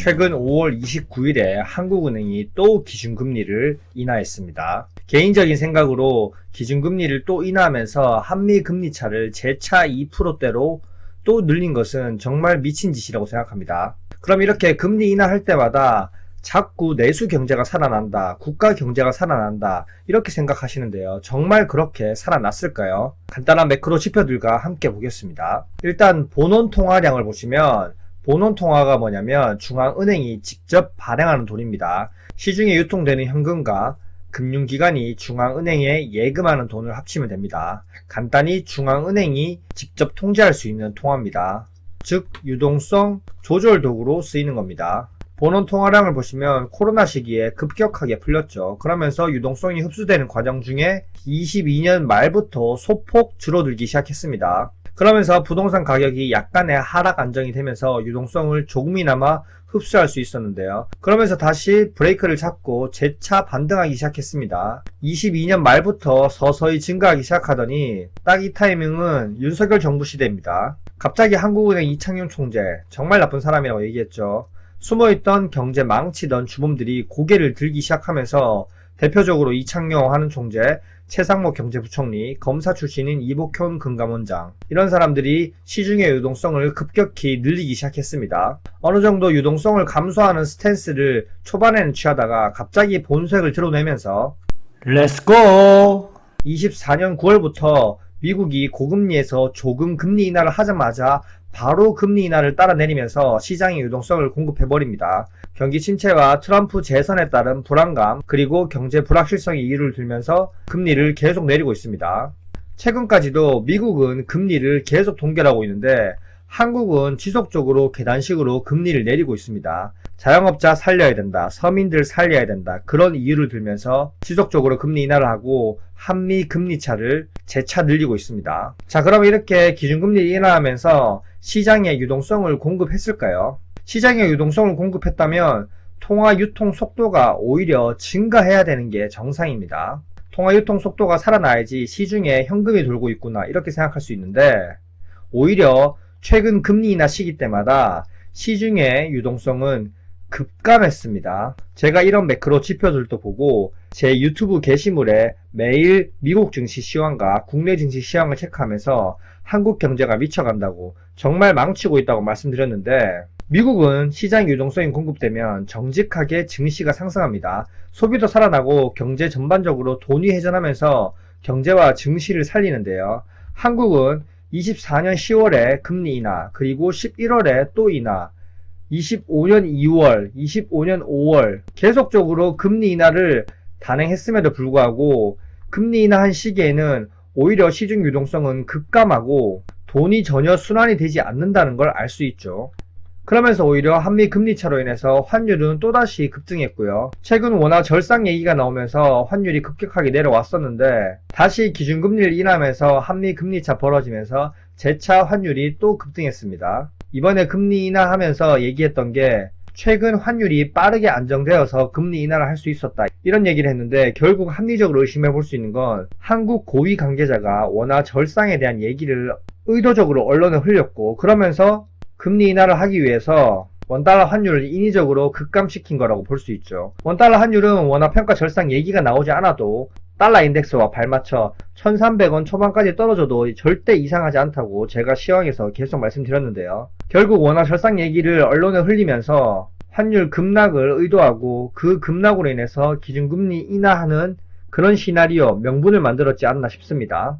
최근 5월 29일에 한국은행이 또 기준금리를 인하했습니다. 개인적인 생각으로 기준금리를 또 인하하면서 한미금리 차를 재차 2%대로 또 늘린 것은 정말 미친 짓이라고 생각합니다. 그럼 이렇게 금리 인하할 때마다 자꾸 내수 경제가 살아난다, 국가 경제가 살아난다 이렇게 생각하시는데요. 정말 그렇게 살아났을까요? 간단한 매크로 지표들과 함께 보겠습니다. 일단 본원 통화량을 보시면 본원 통화가 뭐냐면 중앙은행이 직접 발행하는 돈입니다. 시중에 유통되는 현금과 금융기관이 중앙은행에 예금하는 돈을 합치면 됩니다. 간단히 중앙은행이 직접 통제할 수 있는 통화입니다. 즉 유동성 조절 도구로 쓰이는 겁니다. 본원 통화량을 보시면 코로나 시기에 급격하게 풀렸죠. 그러면서 유동성이 흡수되는 과정 중에 22년 말부터 소폭 줄어들기 시작했습니다. 그러면서 부동산 가격이 약간의 하락 안정이 되면서 유동성을 조금이나마 흡수할 수 있었는데요. 그러면서 다시 브레이크를 잡고 재차 반등하기 시작했습니다. 22년 말부터 서서히 증가하기 시작하더니 딱 이 타이밍은 윤석열 정부 시대입니다. 갑자기 한국은행 이창용 총재, 정말 나쁜 사람이라고 얘기했죠. 숨어있던 경제 망치던 주범들이 고개를 들기 시작하면서 대표적으로 이창용 하는 총재, 최상목 경제부총리, 검사 출신인 이복현 금감원장 이런 사람들이 시중의 유동성을 급격히 늘리기 시작했습니다. 어느 정도 유동성을 감소하는 스탠스를 초반에는 취하다가 갑자기 본색을 드러내면서 렛츠고! 24년 9월부터 미국이 고금리에서 조금 금리 인하를 하자마자 바로 금리 인하를 따라 내리면서 시장의 유동성을 공급해버립니다. 경기 침체와 트럼프 재선에 따른 불안감 그리고 경제 불확실성이 이유를 들면서 금리를 계속 내리고 있습니다. 최근까지도 미국은 금리를 계속 동결하고 있는데 한국은 지속적으로 계단식으로 금리를 내리고 있습니다. 자영업자 살려야 된다, 서민들 살려야 된다 그런 이유를 들면서 지속적으로 금리 인하를 하고 한미 금리 차를 재차 늘리고 있습니다. 자, 그럼 이렇게 기준금리 인하하면서 시장의 유동성을 공급했을까요? 시장의 유동성을 공급했다면 통화 유통 속도가 오히려 증가해야 되는 게 정상입니다. 통화 유통 속도가 살아나야지 시중에 현금이 돌고 있구나 이렇게 생각할 수 있는데 오히려 최근 금리 인하 시기 때마다 시중의 유동성은 급감했습니다. 제가 이런 매크로 지표들도 보고 제 유튜브 게시물에 매일 미국 증시 시황과 국내 증시 시황을 체크하면서 한국 경제가 미쳐간다고 정말 망치고 있다고 말씀드렸는데 미국은 시장 유동성이 공급되면 정직하게 증시가 상승합니다. 소비도 살아나고 경제 전반적으로 돈이 회전하면서 경제와 증시를 살리는데요. 한국은 24년 10월에 금리 인하, 그리고 11월에 또 인하, 25년 2월, 25년 5월 계속적으로 금리 인하를 단행했음에도 불구하고 금리 인하한 시기에는 오히려 시중 유동성은 급감하고 돈이 전혀 순환이 되지 않는다는 걸 알 수 있죠. 그러면서 오히려 한미 금리 차로 인해서 환율은 또다시 급등했고요. 최근 원화 절상 얘기가 나오면서 환율이 급격하게 내려왔었는데 다시 기준금리를 인하하면서 한미 금리 차 벌어지면서 재차 환율이 또 급등했습니다. 이번에 금리 인하하면서 얘기했던 게 최근 환율이 빠르게 안정되어서 금리 인하를 할 수 있었다 이런 얘기를 했는데 결국 합리적으로 의심해 볼 수 있는 건 한국 고위 관계자가 원화 절상에 대한 얘기를 의도적으로 언론에 흘렸고 그러면서 금리 인하를 하기 위해서 원달러 환율을 인위적으로 급감시킨 거라고 볼 수 있죠. 원달러 환율은 원화 평가 절상 얘기가 나오지 않아도 달러 인덱스와 발맞춰 1300원 초반까지 떨어져도 절대 이상하지 않다고 제가 시황에서 계속 말씀드렸는데요. 결국 원화 절상 얘기를 언론에 흘리면서 환율 급락을 의도하고 그 급락으로 인해서 기준금리 인하하는 그런 시나리오, 명분을 만들었지 않나 싶습니다.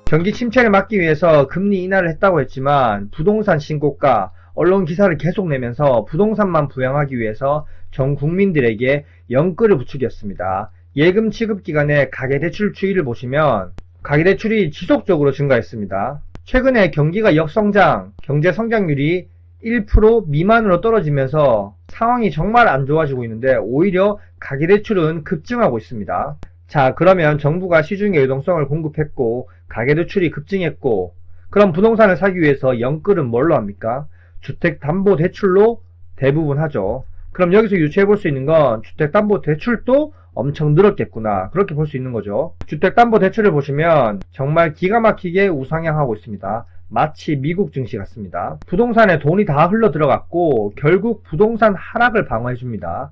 경기 침체를 막기 위해서 금리 인하를 했다고 했지만 부동산 신고가, 언론 기사를 계속 내면서 부동산만 부양하기 위해서 전 국민들에게 영끌을 부추겼습니다. 예금 취급 기간의 가계대출 추이를 보시면 가계대출이 지속적으로 증가했습니다. 최근에 경기가 역성장, 경제 성장률이 1% 미만으로 떨어지면서 상황이 정말 안 좋아지고 있는데 오히려 가계대출은 급증하고 있습니다. 자, 그러면 정부가 시중에 유동성을 공급했고 가계대출이 급증했고 그럼 부동산을 사기 위해서 영끌은 뭘로 합니까? 주택담보대출로 대부분 하죠. 그럼 여기서 유추해 볼 수 있는 건 주택담보대출도 엄청 늘었겠구나 그렇게 볼 수 있는 거죠. 주택담보대출을 보시면 정말 기가 막히게 우상향하고 있습니다. 마치 미국 증시 같습니다. 부동산에 돈이 다 흘러 들어갔고 결국 부동산 하락을 방어해줍니다.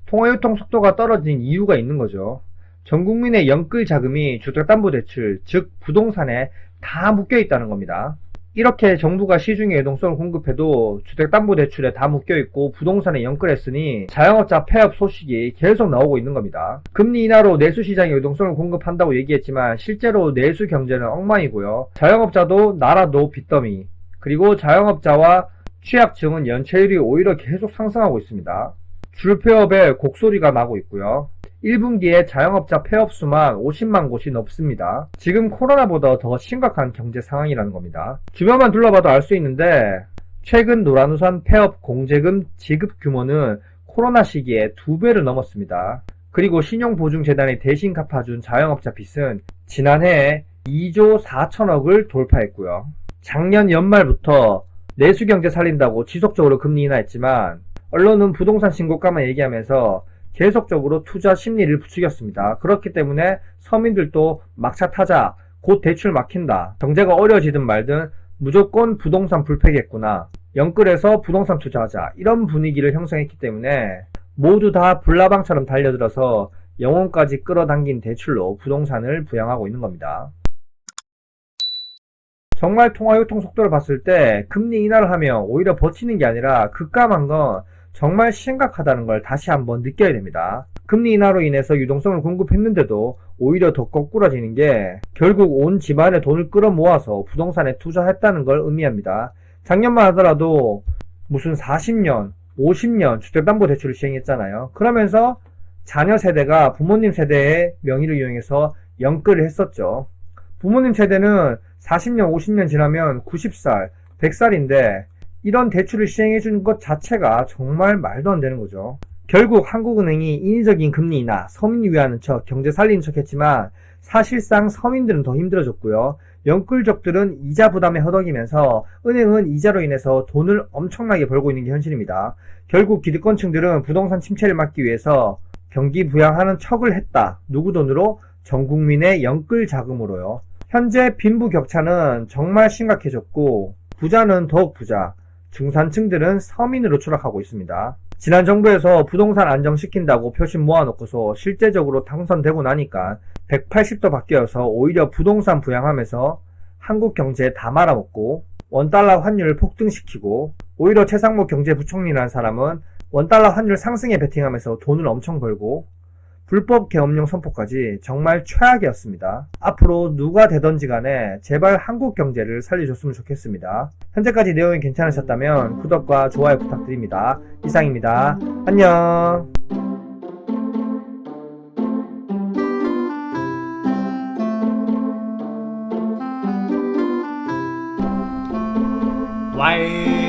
통화유통 속도가 떨어진 이유가 있는 거죠. 전 국민의 연끌 자금이 주택담보대출, 즉 부동산에 다 묶여 있다는 겁니다. 이렇게 정부가 시중에 유동성을 공급해도 주택담보대출에 다 묶여있고 부동산에 연끌했으니 자영업자 폐업 소식이 계속 나오고 있는 겁니다. 금리 인하로 내수시장에 유동성을 공급한다고 얘기했지만 실제로 내수 경제는 엉망이고요. 자영업자도 나라도 빚더미, 그리고 자영업자와 취약층은 연체율이 오히려 계속 상승하고 있습니다. 줄폐업에 곡소리가 나고 있고요. 1분기에 자영업자 폐업 수만 50만 곳이 넘습니다. 지금 코로나보다 더 심각한 경제 상황이라는 겁니다. 주변만 둘러봐도 알 수 있는데 최근 노란우산 폐업 공제금 지급 규모는 코로나 시기에 2배를 넘었습니다. 그리고 신용보증재단이 대신 갚아준 자영업자 빚은 지난해에 2조 4천억을 돌파했고요. 작년 연말부터 내수경제 살린다고 지속적으로 금리 인하했지만 언론은 부동산 신고가만 얘기하면서 계속적으로 투자 심리를 부추겼습니다. 그렇기 때문에 서민들도 막차 타자, 곧 대출 막힌다, 경제가 어려워지든 말든 무조건 부동산 불패겠구나, 연끌해서 부동산 투자하자, 이런 분위기를 형성했기 때문에 모두 다 불나방처럼 달려들어서 영혼까지 끌어당긴 대출로 부동산을 부양하고 있는 겁니다. 정말 통화유통 속도를 봤을 때 금리 인하를 하면 오히려 버티는 게 아니라 급감한 건 정말 심각하다는 걸 다시 한번 느껴야 됩니다. 금리 인하로 인해서 유동성을 공급했는데도 오히려 더 거꾸라지는 게 결국 온 집안의 돈을 끌어모아서 부동산에 투자했다는 걸 의미합니다. 작년만 하더라도 무슨 40년, 50년 주택담보대출을 시행했잖아요. 그러면서 자녀 세대가 부모님 세대의 명의를 이용해서 연끌을 했었죠. 부모님 세대는 40년, 50년 지나면 90살, 100살인데 이런 대출을 시행해주는 것 자체가 정말 말도 안 되는 거죠. 결국 한국은행이 인위적인 금리 인하, 서민 위하는 척, 경제 살리는 척 했지만 사실상 서민들은 더 힘들어졌고요. 연끌족들은 이자 부담에 허덕이면서 은행은 이자로 인해서 돈을 엄청나게 벌고 있는 게 현실입니다. 결국 기득권층들은 부동산 침체를 막기 위해서 경기 부양하는 척을 했다. 누구 돈으로? 전 국민의 연끌 자금으로요. 현재 빈부격차는 정말 심각해졌고 부자는 더욱 부자, 중산층들은 서민으로 추락하고 있습니다. 지난 정부에서 부동산 안정시킨다고 표심 모아놓고서 실제적으로 당선되고 나니까 180도 바뀌어서 오히려 부동산 부양하면서 한국 경제에 다 말아먹고 원달러 환율을 폭등시키고, 오히려 최상목 경제부총리라는 사람은 원달러 환율 상승에 베팅하면서 돈을 엄청 벌고 불법 계엄령 선포까지 정말 최악이었습니다. 앞으로 누가 되던지 간에 제발 한국 경제를 살려줬으면 좋겠습니다. 현재까지 내용이 괜찮으셨다면 구독과 좋아요 부탁드립니다. 이상입니다. 안녕. Why